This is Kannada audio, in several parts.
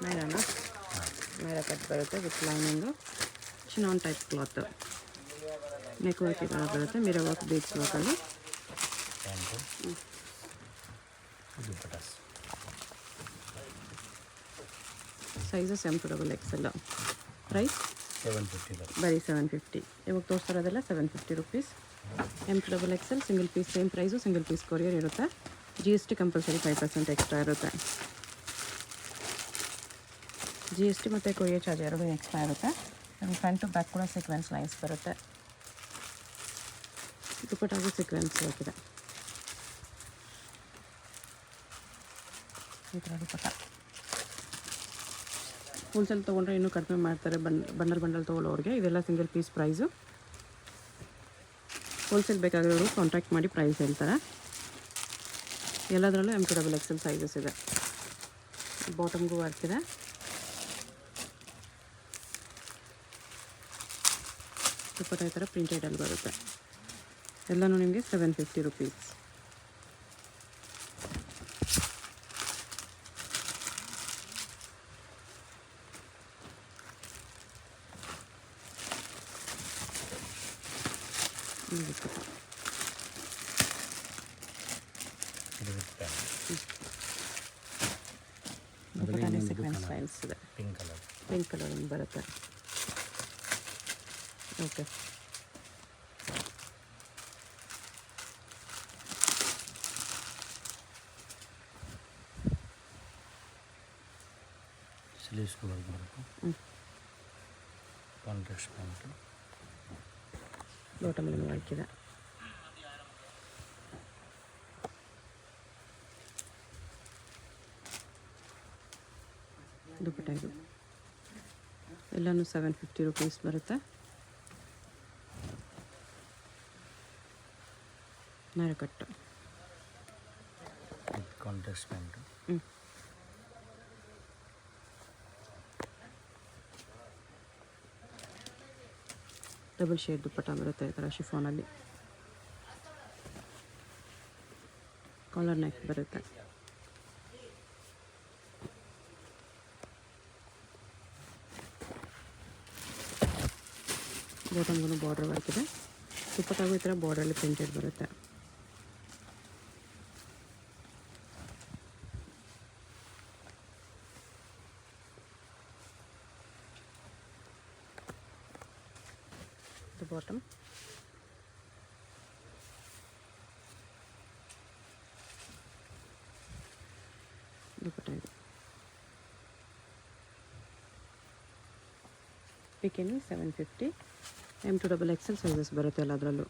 ನೈರಾನ ನೈರಾ ಕಟ್ ಬರುತ್ತೆ with lining chinon type cloth neck work ಈ ಥರ ಬರುತ್ತೆ ಮಿರರ್ ವರ್ಕ್ ಬೀಡ್ಸ್ ವರ್ಕಲ್ಲಿ ಸೈಜಸ್ M2XL ಪ್ರೈಸ್ ಬರೀ 750 ಇವಾಗ ತೋರಿಸ್ತಿರೋದೆಲ್ಲ 750 rupees M2XL single piece same price single piece courier ಇರುತ್ತೆ GST ಕಂಪಲ್ಸರಿ 5% ಎಕ್ಸ್ಟ್ರಾ ಇರುತ್ತೆ GST ಮತ್ತು ಕೊರಿಯರ್ ಚಾರ್ಜ್ ಎರಡು ಎಕ್ಸ್ಟ್ರಾ ಇರುತ್ತೆ ಫ್ರಂಟ್ ಟು ಬ್ಯಾಕ್ ಕೂಡ ಸೀಕ್ವೆನ್ಸ್ ಲೈನ್ಸ್ ಬರುತ್ತೆ ದುಪ್ಪಟ್ಟಾಗಿ ಸೀಕ್ವೆನ್ಸ್ ಬೇಕಿದೆ ಈ ಥರ ದುಪ್ಪಟ್ಟ ಹೋಲ್ಸೇಲ್ ತೊಗೊಂಡ್ರೆ ಇನ್ನೂ ಕಡಿಮೆ ಮಾಡ್ತಾರೆ ಬಂಡಲ್ ತೊಗೊಳ್ಳೋರಿಗೆ ಇದೆಲ್ಲ ಸಿಂಗಲ್ ಪೀಸ್ ಪ್ರೈಸು ಹೋಲ್ಸೇಲ್ ಬೇಕಾಗಿರೋರು ಕಾಂಟ್ಯಾಕ್ಟ್ ಮಾಡಿ ಪ್ರೈಸ್ ಹೇಳ್ತಾರೆ ಎಲ್ಲದರಲ್ಲೂ M2XL ಸೈಜಸ್ ಇದೆ ಬಾಟಮ್ಗೂ ವರ್ಕ್ ಇದೆ ದುಪ್ಪಟ್ಟ ಈ ಥರ ಪ್ರಿಂಟೆಡಲ್ಲಿ ಬರುತ್ತೆ ಎಲ್ಲನೂ ನಿಮಗೆ 750 ರುಪೀಸ್ ಸೀಕ್ವೆನ್ಸ್ ಲೈನ್ಸ್ ಇದೆ ಪಿಂಕ್ ಕಲರ್ ಬರುತ್ತೆ ಓಕೆ ಸ್ಲೀವ್ಸ್ ವರ್ಕ್ ಬರುತ್ತೆ ಕಾಂಟ್ರಾಸ್ಟ್ ಪ್ಯಾಂಟು ಬಾಟಮಲ್ಲಿ ವರ್ಕ್ ಇದೆ ದುಪ್ಪಟ್ಟ ಇದು ಎಲ್ಲನೂ 750 ರುಪೀಸ್ ಬರುತ್ತೆ ನೈರಾ ಕಟ್ಟು ಕಾಂಟ್ರಾಸ್ಟ್ ಪ್ಯಾಂಟು ಡಬಲ್ ಶೇಡ್ ದುಪ್ಪಟ್ಟ ಬರುತ್ತೆ ಈ ಥರ ಶಿಫಾನಲ್ಲಿ ಕಾಲರ್ ನೆಕ್ ಬರುತ್ತೆ ಬಾಟಮ್ಗೂ ಬಾರ್ಡರ್ ವರ್ಕ್ ಇದೆ ದುಪ್ಪಟ್ಟಾಗೂ ಈ ಥರ ಬಾರ್ಡ್ರಲ್ಲಿ ಪ್ರಿಂಟೆಡ್ ಬರುತ್ತೆ ಬಾಟಮ್ ದುಪ್ಪಟ್ಟ ಇದೆ ಬಿಕಿನಿ 750 M2XL ಸೈಜಸ್ ಬರುತ್ತೆ ಎಲ್ಲ ಅದರಲ್ಲೂ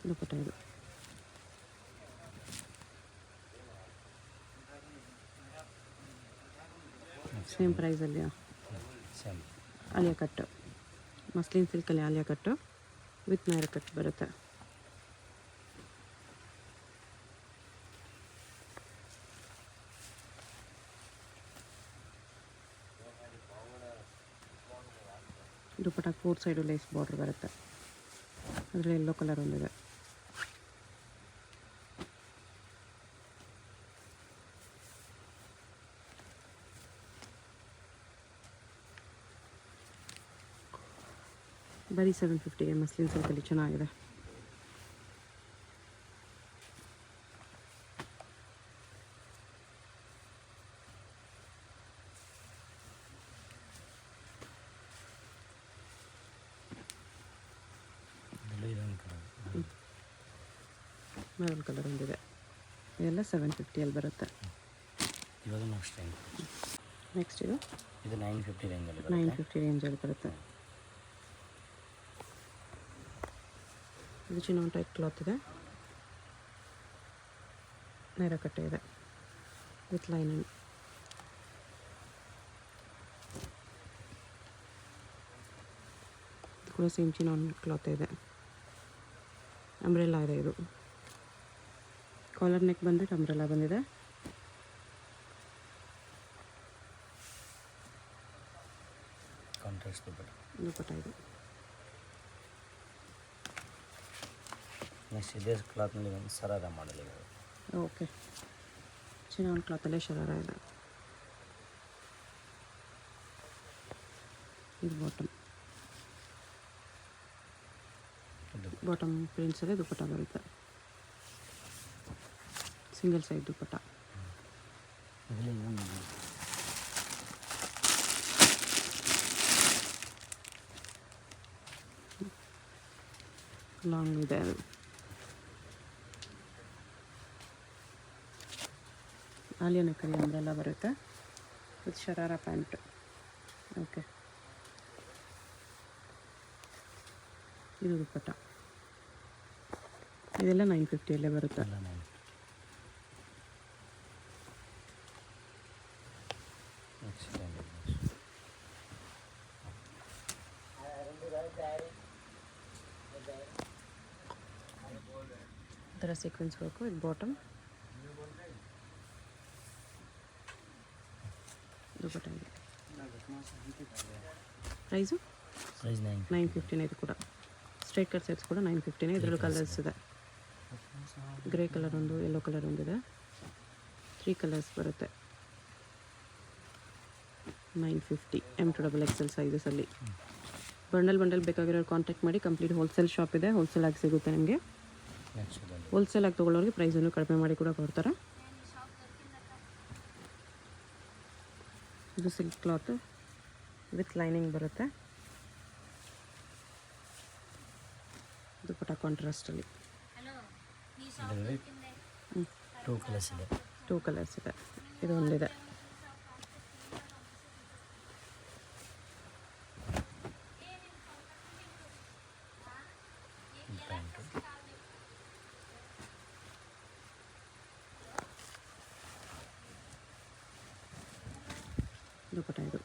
ದುಪ್ಪಟ್ಟ ಇದು ಸೇಮ್ ಪ್ರೈಸಲ್ಲಿ ಆಲಿಯಾ ಕಟ್ಟು ಮಸ್ಲಿನ್ ಸಿಲ್ಕಲ್ಲಿ ಆಲಿಯಾ ಕಟ್ಟು ವಿತ್ ನೈರಾ ಕಟ್ ಬರುತ್ತೆ ದುಪ್ಪಟ್ಟ 4 ಸೈಡು ಲೇಸ್ ಬಾರ್ಡರ್ ಬರುತ್ತೆ ಅದರಲ್ಲಿ ಯೆಲ್ಲೋ ಕಲರ್ ಒಂದಿದೆ ಬರೀ 750 ಮಸ್ಲಿನ್ ಸಿಲ್ಕಲ್ಲಿ ಚೆನ್ನಾಗಿದೆ ಮೆರೂನ್ ಕಲರ್ ಒಂದಿದೆ ಇದೆಲ್ಲ 750 ಬರುತ್ತೆ ಇವಾಗ ಅಷ್ಟೇ ನೆಕ್ಸ್ಟ್ ಇದು 950 ರೇಂಜಲ್ಲಿ 950 ರೇಂಜಲ್ಲಿ ಬರುತ್ತೆ ಇದು ಚಿನಾನ್ ಟೈಪ್ ಕ್ಲಾತ್ ಇದೆ ನೈರಾ ಕಟ್ಟೆ ಇದೆ ವಿತ್ ಲೈನಿಂಗ್ ಇದು ಕೂಡ ಸೇಮ್ ಚಿನಾನ್ ಕ್ಲಾತ್ ಇದೆ ಅಂಬ್ರೆಲ್ಲಾ ಇದೆ ಇದು ಕಾಲರ್ ನೆಕ್ ಬಂದ್ಬಿಟ್ಟು ಅಂಬ್ರೆಲ್ಲಾ ಬಂದಿದೆ ಕಾಂಟ್ರಾಸ್ಟ್ ದುಪ್ಪಟ್ಟ. ದುಪ್ಪಟ್ಟ ಇದು. ನೆಕ್ಸ್ಟ್ ಇದೇ ಕ್ಲಾತ್ನಲ್ಲಿ ಒಂದು ಸರಾರ ಮಾಡಲ್ ಇದೆ. ಓಕೆ, ಚಿನಾನ್ ಕ್ಲಾತಲ್ಲೇ ಶರಾರ ಇದೆ. ಇದು ಬಾಟಮ್ ಪ್ರಿಂಟ್ಸಲ್ಲೇ ದುಪ್ಪಟ್ಟ ಬರುತ್ತೆ. ಸಿಂಗಲ್ ಸೈಡ್ ದುಪ್ಪಟ್ಟ. ಲಾಂಗ್ ಇದೆ ಅದು. ಆಲಿಯಾ ನೆಕ್ಕಲ್ಲಿ ಅಂಬ್ರೆಲ್ಲ ಬರುತ್ತೆ ವಿತ್ ಶರಾರ ಪ್ಯಾಂಟ್. ಓಕೆ, ಇದು ದುಪ್ಪಟ್ಟ. ಇದೆಲ್ಲ 950 ಬರುತ್ತೆ. ಥರ ಸೀಕ್ವೆನ್ಸ್ ವರ್ಕು ಇದು ಬಾಟಮ್. ದುಪ್ಪಟ್ಟ ಇದೆ. ಪ್ರೈಸು ಪ್ರೈಸ್ 950 ಇದು ಕೂಡ. ಸ್ಟ್ರೈಟ್ ಕಟ್ ಸೆಟ್ಸ್ ಕೂಡ 950. ಇದರಲ್ಲೂ ಕಲರ್ಸ್ ಇದೆ. ಗ್ರೇ ಕಲರ್ ಒಂದು, ಯೆಲ್ಲೋ ಕಲರ್ ಒಂದಿದೆ. 3 ಕಲರ್ಸ್ ಬರುತ್ತೆ. 950 M2XL ಸೈಜಸಲ್ಲಿ. ಬಂಡಲ್ ಬೇಕಾಗಿರೋರು ಕಾಂಟ್ಯಾಕ್ಟ್ ಮಾಡಿ. ಕಂಪ್ಲೀಟ್ ಹೋಲ್ಸೇಲ್ ಶಾಪ್ ಇದೆ, ಹೋಲ್ಸೇಲ್ ಆಗಿ ಸಿಗುತ್ತೆ ನಿಮಗೆ. ಹೋಲ್ಸೇಲ್ ಆಗಿ ತೊಗೊಳ್ಳೋರಿಗೆ ಪ್ರೈಸನ್ನು ಕಡಿಮೆ ಮಾಡಿ ಕೂಡ ಕೊಡ್ತಾರೆ. ಇದು ಸಿಲ್ಕ್ ಕ್ಲಾತ್ ವಿತ್ ಲೈನಿಂಗ್ ಬರುತ್ತೆ. ದುಪ್ಪಟ್ಟ ಕಾಂಟ್ರಾಸ್ಟಲ್ಲಿ. 2 ಕಲರ್ಸ್ ಇದೆ. 2 ಕಲರ್ಸ್ ಇದೆ. ಇದು ಒಂದಿದೆ. ಪ್ಯಾಂಟು ದುಪ್ಪಟ್ಟ ಇದು.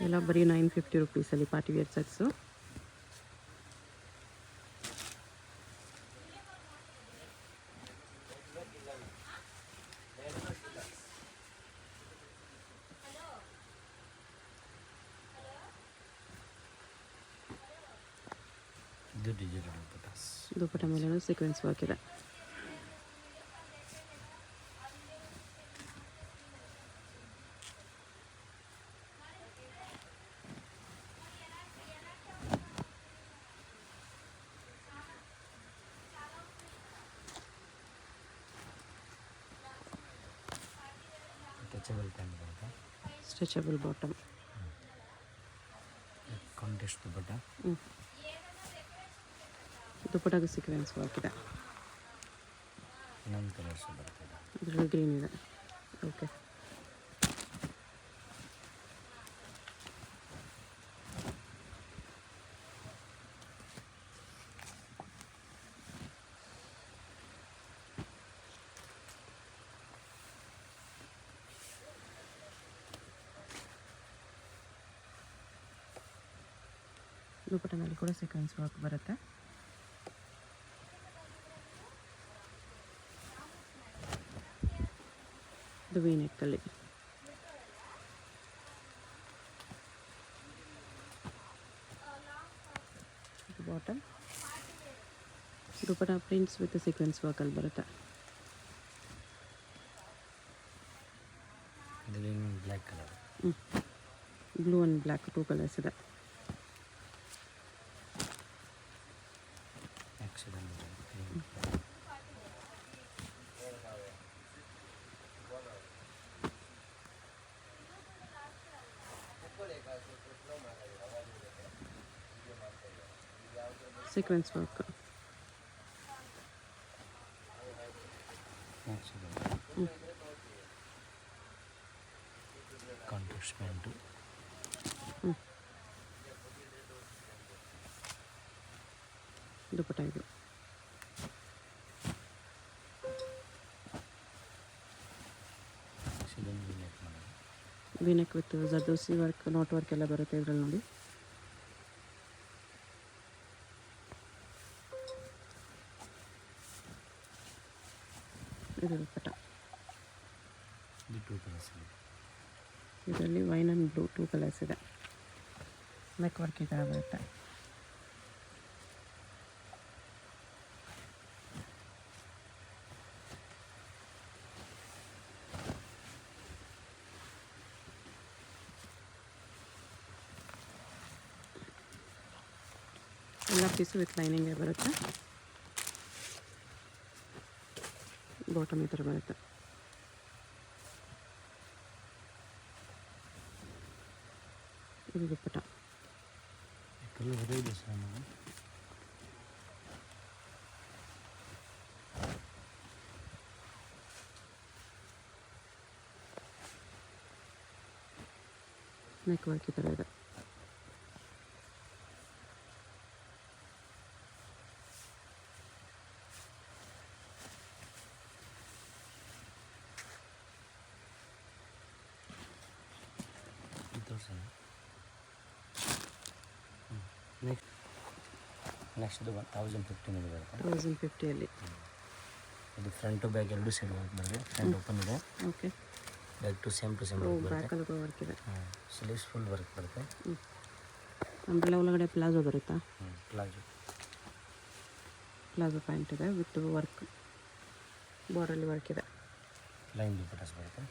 ಎಲ್ಲ ಬರೀ 950 ರುಪೀಸಲ್ಲಿ ಪಾರ್ಟಿ ವೇರ್ ಸೆಟ್ಸು. ಇದು ಡಿಜಿಟಲ್ ದುಪ್ಪಟ್ಟಾಸ್. ದುಪ್ಪಟ್ಟ ಮೇಲೂ ಸೀಕ್ವೆನ್ಸ್ ವರ್ಕ್ ಇದೆ. ಟಚಬಲ್ ಪ್ಯಾಂಟ್ ಬರುತ್ತೆ. Stretchable bottom. ಕಾಂಟ್ರಾಸ್ಟ್ ದುಪ್ಪಟ್ಟ. ದುಪ್ಪಟ್ಟಾಗ ಸೀಕ್ವೆನ್ಸ್ ವರ್ಕ್ ಇದೆ. ಇನ್ನೊಂದು ಕಲರ್ಸ್ ಬರ್ತದೆ. ಇದರಲ್ಲಿ ಗ್ರೀನ್ ಇದೆ. ಓಕೆ, ದುಪ್ಪಟ್ಟನಲ್ಲಿ ಕೂಡ ಸೀಕ್ವೆನ್ಸ್ ವರ್ಕ್ ಬರುತ್ತೆ. ಇದು ವಿ ನೆಕ್ಕಲ್ಲಿ. Bottom. Dupatta prints with sequence ವರ್ಕಲ್ಲಿ ಬರುತ್ತೆ. Black colour. Blue and black 2 colours ಇದೆ. Sequence work. Contrast pant. Dupatta ಇದು. V neck with zardosi work, knot work ಎಲ್ಲ ಬರುತ್ತೆ ಇದರಲ್ಲಿ ನೋಡಿ. ಇದು ದುಪ್ಪಟ್ಟ. ಇದು 2 ಕಲರ್ಸ್ ಇದೆ. ಇದರಲ್ಲಿ ವೈನ್ ಆ್ಯಂಡ್ ಬ್ಲೂ 2 ಕಲರ್ಸ್ ಇದೆ. ನೆಕ್ ವರ್ಕ್ ಈ ಥರ ಬರುತ್ತೆ. ಎಲ್ಲ ಪೀಸು ವಿತ್ ಲೈನಿಂಗೇ ಬರುತ್ತೆ. ಬಾಟಮ್ ಈ ಥರ ಬರುತ್ತೆ. ಇದು ದುಪ್ಪಟ್ಟ. ಕಲರ್ ಬೇರೆ ಇದೆ ಸರ್ ನಾವು. ನೆಕ್ ವರ್ಕ್ ಈ ಥರ ಇದೆ. ನೆಕ್ಸ್ಟ್ 1015 ಇದೆ ಬರುತ್ತೆ. 1050 ಇದು ಫ್ರಂಟ್ ಟು ಬ್ಯಾಕ್ ಎರಡು ಸೈಡ್ ವರ್ಕ್ ಬರುತ್ತೆ. ಫ್ರಂಟ್ ಓಪನ್ ಇದೆ. ಓಕೆ. ಬ್ಯಾಕ್ ಟು ಸೇಮ್ ಬರುತ್ತೆ. ಬ್ಯಾಕಲ್ಲಿ ವರ್ಕ್ ಇದೆ. ಸ್ಲೀವ್ಸ್ ಫುಲ್ ವರ್ಕ್ ಬರುತ್ತೆ. ಅಂಬ್ರೆಲಾ ಒಳಗಡೆ ಪ್ಲಾಜೋ ಬರುತ್ತಾ? ಪ್ಲಾಜೋ ಪ್ಯಾಂಟ್ ಇದೆ ವಿತ್ ವರ್ಕ್. ಬಾರ್ಡರಲ್ಲಿ ವರ್ಕ್ ಇದೆ. ಲೈನ್ ದುಪ್ಪಟ್ಟಾಸ್ ಬರುತ್ತೆ.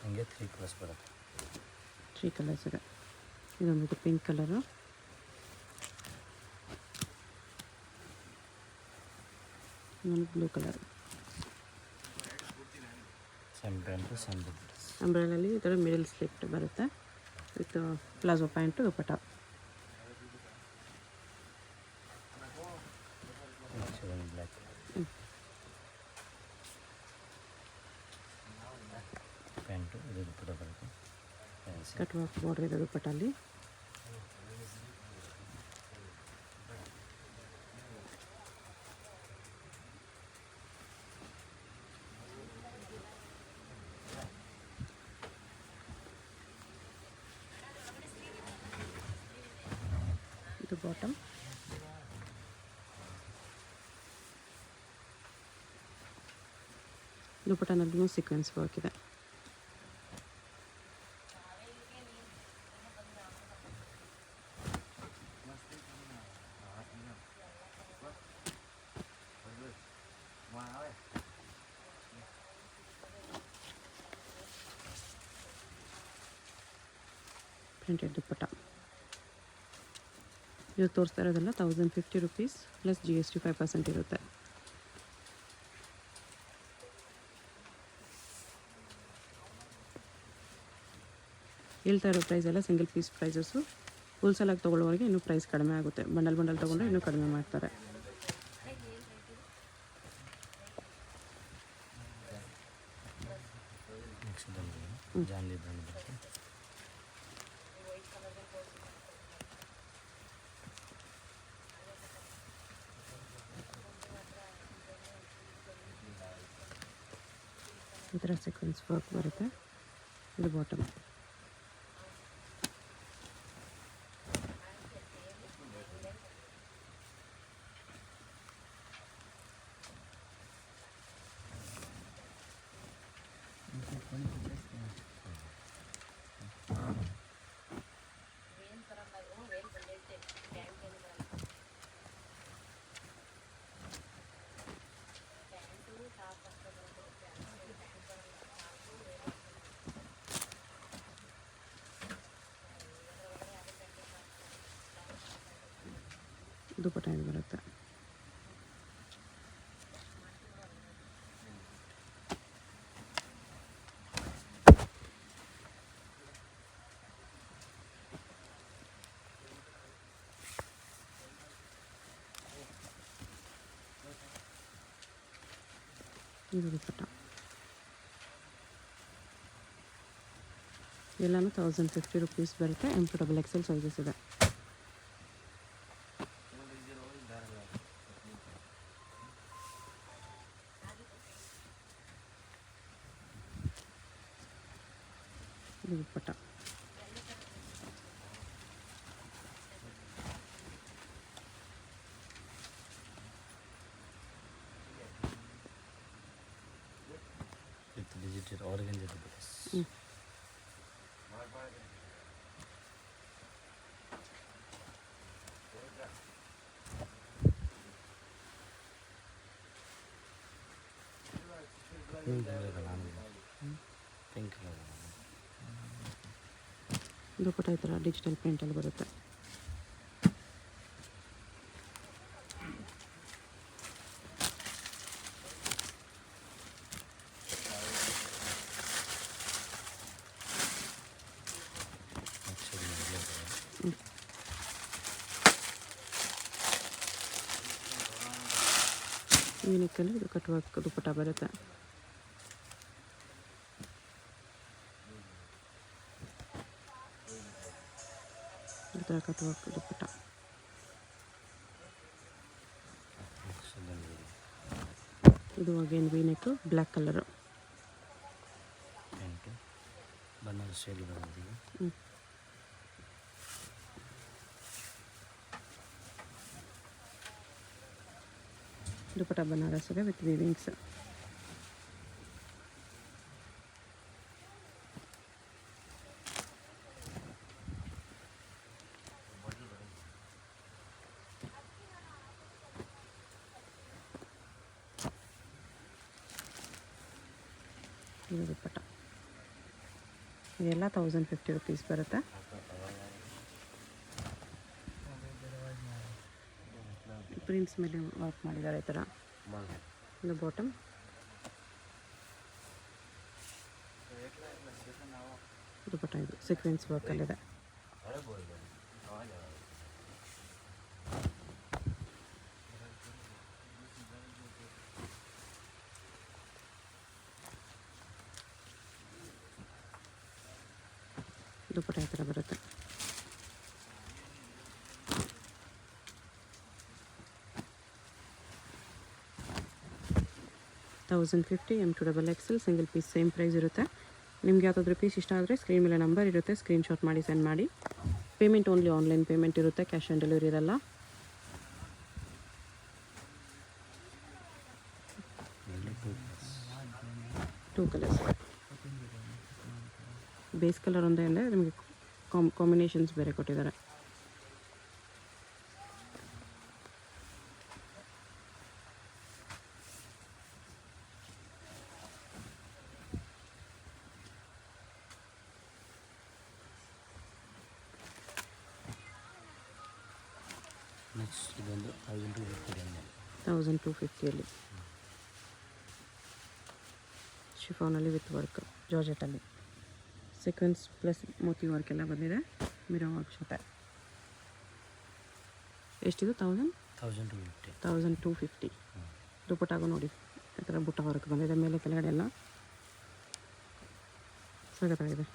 ಹಂಗೆ 3 ಕಲರ್ಸ್ ಬರುತ್ತೆ. 3 ಕಲರ್ಸ್ ಇದೆ. ಇದೊಂದು ಪಿಂಕ್ ಕಲರು, ಇನ್ನೊಂದು blue colour. Same brand same dupattas. ಅಂಬ್ರೆಲಲ್ಲಿ ಈ ಥರ ಮಿಡಲ್ ಸ್ಲಿಟ್ ಬರುತ್ತೆ with palazzo pant dupatta. Black pant ಇದು ದುಪ್ಪಟ್ಟ ಬರುತ್ತೆ. ಕಟ್ ವರ್ಕ್ ಬಾರ್ಡರ್ ಇದೆ ದುಪ್ಪಟ್ಟಲ್ಲಿ. ಇದು ಬಾಟಮ್. ದುಪ್ಪಟ್ಟನಲ್ಲೂ ಸೀಕ್ವೆನ್ಸ್ ವರ್ಕ್ ಇದೆ. ಪ್ರಿಂಟೆಡ್ ದುಪ್ಪಟ್ಟ. ಇದು ತೋರಿಸ್ತಾ ಇರೋದಲ್ಲ 1050 ರುಪೀಸ್ ಪ್ಲಸ್ GST 5% ಇರುತ್ತೆ. ಹೇಳ್ತಾ ಇರೋ ಪ್ರೈಸ್ ಎಲ್ಲ ಸಿಂಗಲ್ ಪೀಸ್ ಪ್ರೈಸಸ್ಸು. ಹೋಲ್ಸೇಲಾಗಿ ತೊಗೊಳ್ಳೋರಿಗೆ ಇನ್ನೂ ಪ್ರೈಸ್ ಕಡಿಮೆ ಆಗುತ್ತೆ. ಬಂಡಲ್ ತೊಗೊಂಡ್ರೆ ಇನ್ನೂ ಕಡಿಮೆ ಮಾಡ್ತಾರೆ. ಜಾನ್ಲಿ ಬ್ರ್ಯಾಂಡ್ ಬರುತ್ತೆ. ಈ ಥರ ಸೀಕ್ವೆನ್ಸ್ ವರ್ಕ್ ಬರುತ್ತೆ. ಇದು ಬಾಟಮ್. ದುಪ್ಪಟ್ಟ ಇದು ಬರುತ್ತೆ. ಇದು ದುಪ್ಪಟ್ಟ. ಎಲ್ಲನೂ 1050 ರುಪೀಸ್ ಬರುತ್ತೆ. M2XL ಸೈಜಸ್ ಇದೆ. ಇದು ದುಪ್ಪಟ್ಟ. ಆರೆಂಜ್ ದುಪ್ಪಟ್ಟ. ಪಿಂಕ್ ಕಲರ್ ದುಪ್ಪಟ್ಟ ಈ ಥರ ಡಿಜಿಟಲ್ ಪ್ರಿಂಟಲ್ಲಿ ಬರುತ್ತೆ. ಯೂನಿಕಲ್ಲಿ ಇದು ಕಟ್ ದುಪ್ಪಟ್ಟ ಬರುತ್ತೆ. ಈ ಥರ ಕಟ್ ದುಪ್ಪಟ್ಟ. ಇದು again V neck black colour. Pant Banaras ಶೈಲಿ ಬರೋದಿದೆ. ದುಪ್ಪಟ್ಟ ಬನಾರಸ್ಸಿಗೆ ವಿತ್ ವೀವಿಂಗ್ಸ್. ಇದು ದುಪ್ಪಟ್ಟ. ಇದೆಲ್ಲ 1050 ರುಪೀಸ್ ಬರುತ್ತೆ. ಪ್ರಿಂಟ್ಸ್ ಮೇಲೆ ವರ್ಕ್ ಮಾಡಿದ್ದಾರೆ ಈ ಥರ. ಇದು ಬಾಟಮ್. ದುಪ್ಪಟ್ಟ ಇದು ಸೀಕ್ವೆನ್ಸ್ ವರ್ಕಲ್ಲಿದೆ. ದುಪ್ಪಟ್ಟ ಈ ಥರ ಬರುತ್ತೆ. $1050 M2XL single piece same price ಇರುತ್ತೆ. ನಿಮ್ಗೆ ಯಾವುದಾದ್ರೂ ಪೀಸ್ ಇಷ್ಟ ಆದರೆ ಸ್ಕ್ರೀನ್ ಮೇಲೆ ನಂಬರ್ ಇರುತ್ತೆ, ಸ್ಕ್ರೀನ್ಶಾಟ್ ಮಾಡಿ ಸೆಂಡ್ ಮಾಡಿ. ಪೇಮೆಂಟ್ ಓನ್ಲಿ ಆನ್ಲೈನ್ ಪೇಮೆಂಟ್ ಇರುತ್ತೆ, ಕ್ಯಾಶ್ ಆನ್ ಡೆಲಿವರಿ ಇರಲ್ಲ. Two colours. ಬೇಸ್ ಕಲರ್ ಒಂದೇ ಅಂದರೆ ನಿಮಗೆ ಕಾಂಬಿನೇಷನ್ಸ್ ಬೇರೆ ಕೊಟ್ಟಿದ್ದಾರೆ. ನೆಕ್ಸ್ಟ್ ಇದೊಂದು 1250 ಶಿಫಾನಲ್ಲಿ ವಿತ್ ವರ್ಕ್ ಜಾರ್ಜೆಟಲ್ಲಿ ಸೀಕ್ವೆನ್ಸ್ ಪ್ಲಸ್ ಮೋತಿ ವರ್ಕ್ ಎಲ್ಲ ಬಂದಿದೆ. ಮಿರೋ ವರ್ಕ್ ಜೊತೆ. ಎಷ್ಟಿದು? 1250. ದುಪ್ಪಟ್ಟಾಗೂ ನೋಡಿ ಈ ಥರ ಬುಟ್ಟ ವರ್ಕ್ ಬಂದಿದೆ ಮೇಲೆ ಕೆಳಗಡೆ ಎಲ್ಲ ಸಗತ್ತಾಗಿದೆ.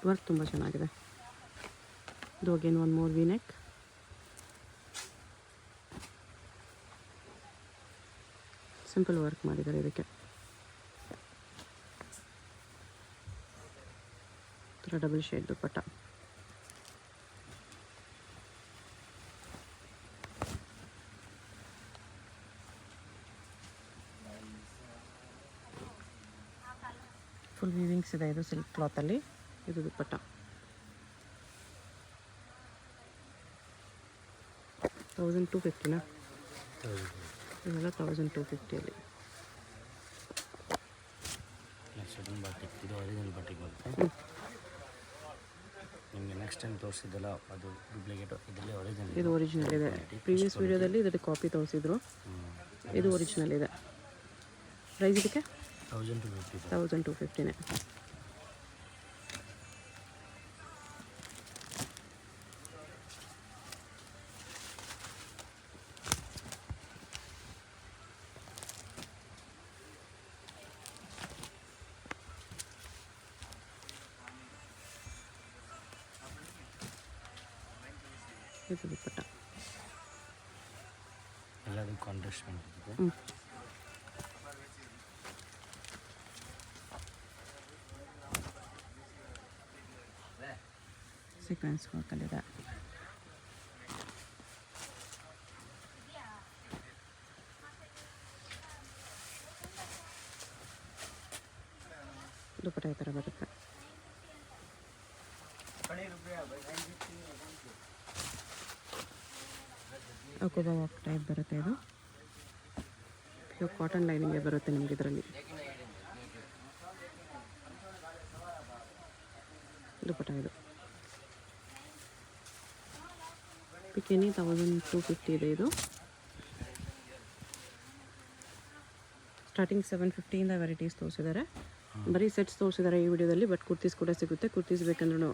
ವರ್ಕ್ ತುಂಬ ಚೆನ್ನಾಗಿದೆ. ಇದು again one more we neck. Simple work ಮಾಡಿದ್ದಾರೆ ಇದಕ್ಕೆ. ಥರ ಡಬಲ್ ಶೇಡ್ ದುಪ್ಪಟ್ಟ. ಫುಲ್ ವೀವಿಂಗ್ಸ್ ಇದೆ. ಇದು ಸಿಲ್ಕ್ ಕ್ಲಾತಲ್ಲಿ. ಇದು ದುಪ್ಪಟ್ಟ. 1250ನಾ? ಇದೆಲ್ಲ 1250ಅಲ್ಲಿ. ಬಾಟಿಕ್. ಇದು ಒರಿಜಿನಲ್ ಬಾಟಿಕ್ ಬರುತ್ತೆ. ನಿಮಗೆ ನೆಕ್ಸ್ಟ್ ಟೈಮ್ ತೋರಿಸಿದ್ದಲ್ಲ ಅದು ಡೂಪ್ಲಿಕೇಟು, ಇದರಲ್ಲಿ ಒರಿಜಿನಲ್. ಇದು ಒರಿಜಿನಲ್ ಇದೆ. ಪ್ರೀವಿಯಸ್ ವೀಡಿಯೋದಲ್ಲಿ ಇದಕ್ಕೆ ಕಾಪಿ ತೋರಿಸಿದ್ರು. ಇದು ಒರಿಜಿನಲ್ ಇದೆ. ಪ್ರೈಸ್ ಇದಕ್ಕೆ 1250ನೇ. ಇದು ದುಪ್ಪಟ್ಟ. ಎಲ್ಲದೂ ಕಾಂಟ್ರಾಸ್ಟ್ ಬಂದಿದೆ. ಸೀಕ್ವೆನ್ಸ್ ವರ್ಕಲ್ಲಿದೆ. ದುಪಟ್ಟ ಈ ಥರ ಬರುತ್ತೆ. ಅಕೋಬಾ ವಾಕ್ ಟೈಪ್ ಬರುತ್ತೆ ಇದು. ಪ್ಯೂರ್ ಕಾಟನ್ ಲೈನಿಂಗೇ ಬರುತ್ತೆ ನಿಮ್ಗೆ ಇದರಲ್ಲಿ. ದುಪಟ್ಟ ಇದು ಪಿಕೆನಿ 1250 ಇದೆ. ಇದು ಸ್ಟಾರ್ಟಿಂಗ್ 750ಇಂದ ವೆರೈಟೀಸ್ ತೋರಿಸಿದ್ದಾರೆ. ಬರೀ ಸೆಟ್ಸ್ ತೋರಿಸಿದ್ದಾರೆ ಈ ವಿಡಿಯೋದಲ್ಲಿ. ಬಟ್ ಕುರ್ತೀಸ್ ಕೂಡ ಸಿಗುತ್ತೆ. ಕುರ್ತೀಸ್ ಬೇಕಂದ್ರೂ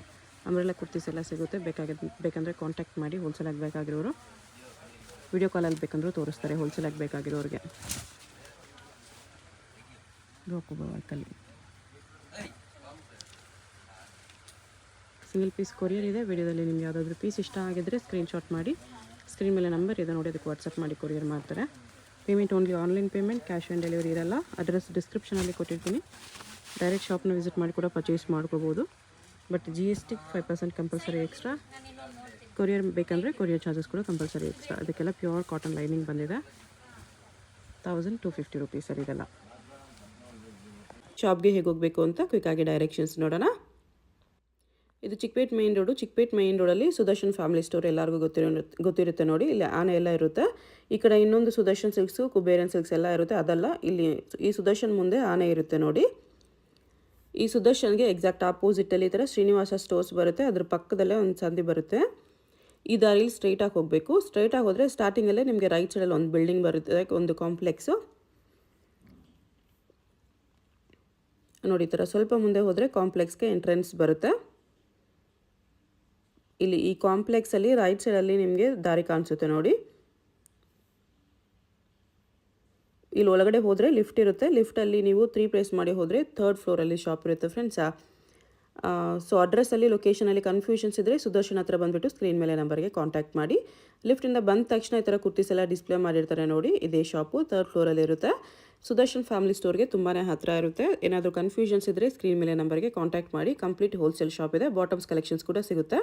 ಅಂಬ್ರೆಲ್ಲ ಕುರ್ತೀಸ್ ಎಲ್ಲ ಸಿಗುತ್ತೆ. ಬೇಕಂದರೆ ಕಾಂಟ್ಯಾಕ್ಟ್ ಮಾಡಿ. ಹೋಲ್ಸೇಲಾಗಿ ಬೇಕಾಗಿರೋರು ವಿಡಿಯೋ ಕಾಲಲ್ಲಿ ಬೇಕಂದ್ರೂ ತೋರಿಸ್ತಾರೆ. ಹೋಲ್ಸೇಲಾಗಿ ಬೇಕಾಗಿರೋರಿಗೆ. ರೋಕೋಬಾ ವರ್ಕಲ್ಲಿ ಸಿಂಗಲ್ ಪೀಸ್ ಕೊರಿಯರ್ ಇದೆ. ವಿಡಿಯೋದಲ್ಲಿ ನಿಮ್ಗೆ ಯಾವುದಾದ್ರೂ ಪೀಸ್ ಇಷ್ಟ ಆಗಿದ್ದರೆ ಸ್ಕ್ರೀನ್ಶಾಟ್ ಮಾಡಿ. ಸ್ಕ್ರೀನ್ ಮೇಲೆ ನಂಬರ್ ಇದೆ ನೋಡಿ, ಅದಕ್ಕೆ ವಾಟ್ಸಪ್ ಮಾಡಿ ಕೊರಿಯರ್ ಮಾಡ್ತಾರೆ. Payment only online payment, cash on delivery ಇರಲ್ಲ. ಅಡ್ರೆಸ್ ಡಿಸ್ಕ್ರಿಪ್ಷನಲ್ಲಿ ಕೊಟ್ಟಿರ್ತೀನಿ. ಡೈರೆಕ್ಟ್ ಶಾಪ್ನ ವಿಸಿಟ್ ಮಾಡಿ ಕೂಡ ಪರ್ಚೇಸ್ ಮಾಡ್ಕೋಬೋದು. But GST 5% compulsory extra. Courier ಬೇಕಂದರೆ ಕೊರಿಯರ್ ಚಾರ್ಜಸ್ ಕೂಡ ಕಂಪಲ್ಸರಿ ಎಕ್ಸ್ಟ್ರಾ. ಅದಕ್ಕೆಲ್ಲ ಪ್ಯೂರ್ ಕಾಟನ್ ಲೈನಿಂಗ್ ಬಂದಿದೆ. 1250 ರುಪೀಸಲ್ಲಿ ಇದೆಲ್ಲ. ಶಾಪ್ಗೆ ಹೇಗೆ ಹೋಗಬೇಕು ಅಂತ ಕ್ವಿಕ್ಕಾಗಿ ಡೈರೆಕ್ಷನ್ಸ್ ನೋಡೋಣ. ಇದು Chickpet main road. Chickpet main ರೋಡಲ್ಲಿ ಸುದರ್ಶನ್ ಫ್ಯಾಮಿಲಿ ಸ್ಟೋರ್ ಎಲ್ಲರಿಗೂ ಗೊತ್ತಿರುತ್ತೆ ನೋಡಿ. ಇಲ್ಲಿ ಆನೆ ಎಲ್ಲ ಇರುತ್ತೆ. ಈ ಕಡೆ ಇನ್ನೊಂದು ಸುದರ್ಶನ್ ಸಿಲ್ಕ್ಸು, ಕುಬೇರನ್ ಸಿಲ್ಕ್ಸ್ ಎಲ್ಲ ಇರುತ್ತೆ. ಅದಲ್ಲ, ಇಲ್ಲಿ ಈ ಸುದರ್ಶನ್ ಮುಂದೆ ಆನೆ ಇರುತ್ತೆ ನೋಡಿ. ಈ ಸುದರ್ಶನ್ಗೆ ಎಕ್ಸಾಕ್ಟ್ ಆಪೋಸಿಟಲ್ಲಿ ಈ ಥರ ಶ್ರೀನಿವಾಸ ಸ್ಟೋರ್ಸ್ ಬರುತ್ತೆ. ಅದ್ರ ಪಕ್ಕದಲ್ಲೇ ಒಂದು ಸಂದಿ ಬರುತ್ತೆ. ಈ ದಾರಿಲಿ ಸ್ಟ್ರೈಟಾಗಿ ಹೋಗಬೇಕು. ಸ್ಟ್ರೈಟಾಗಿ ಹೋದರೆ ಸ್ಟಾರ್ಟಿಂಗಲ್ಲೇ ನಿಮಗೆ ರೈಟ್ ಸೈಡಲ್ಲಿ ಒಂದು ಬಿಲ್ಡಿಂಗ್ ಬರುತ್ತೆ, ಒಂದು ಕಾಂಪ್ಲೆಕ್ಸು ನೋಡಿ. ಈ ಥರ ಸ್ವಲ್ಪ ಮುಂದೆ ಹೋದರೆ ಕಾಂಪ್ಲೆಕ್ಸ್ಗೆ ಎಂಟ್ರೆನ್ಸ್ ಬರುತ್ತೆ. ಇಲ್ಲಿ ಈ ಕಾಂಪ್ಲೆಕ್ಸಲ್ಲಿ ರೈಟ್ ಸೈಡಲ್ಲಿ ನಿಮಗೆ ದಾರಿ ಕಾಣಿಸುತ್ತೆ ನೋಡಿ. ಇಲ್ಲಿ ಒಳಗಡೆ ಹೋದರೆ ಲಿಫ್ಟ್ ಇರುತ್ತೆ. ಲಿಫ್ಟಲ್ಲಿ ನೀವು 3 ಪ್ಲೇಸ್ ಮಾಡಿ ಹೋದರೆ 3rd ಫ್ಲೋರಲ್ಲಿ ಶಾಪ್ ಇರುತ್ತೆ ಫ್ರೆಂಡ್ಸ್. ಸೊ ಅಡ್ರೆಸ್ಸಲ್ಲಿ ಲೊಕೇಶನಲ್ಲಿ ಕನ್ಫ್ಯೂಷನ್ಸ್ ಇದ್ದರೆ ಸುದರ್ಶನ್ ಹತ್ರ ಬಂದುಬಿಟ್ಟು ಸ್ಕ್ರೀನ್ ಮೇಲೆ ನಂಬರ್ಗೆ ಕಾಂಟ್ಯಾಕ್ಟ್ ಮಾಡಿ. ಲಿಫ್ಟಿಂದ ಬಂದ ತಕ್ಷಣ ಈ ಥರ ಕುರ್ತೀಸ್ ಎಲ್ಲ ಡಿಸ್ಪ್ಲೇ ಮಾಡಿರ್ತಾರೆ ನೋಡಿ. ಇದೇ ಶಾಪು 3rd ಫ್ಲೋರಲ್ಲಿ ಇರುತ್ತೆ. ಸುದರ್ಶನ್ ಫ್ಯಾಮಿಲಿ ಸ್ಟೋರ್ಗೆ ತುಂಬಾ ಹತ್ತಿರ ಇರುತ್ತೆ. ಏನಾದರೂ ಕನ್ಫ್ಯೂಷನ್ಸ್ ಇದ್ದರೆ ಸ್ಕ್ರೀನ್ ಮೇಲೆ ನಂಬರ್ಗೆ ಕಾಂಟ್ಯಾಕ್ಟ್ ಮಾಡಿ. ಕಂಪ್ಲೀಟ್ ಹೋಲ್ಸೇಲ್ ಶಾಪ್ ಇದೆ. ಬಾಟಮ್ಸ್ ಕಲೆಕ್ಷನ್ಸ್ ಕೂಡ ಸಿಗುತ್ತೆ.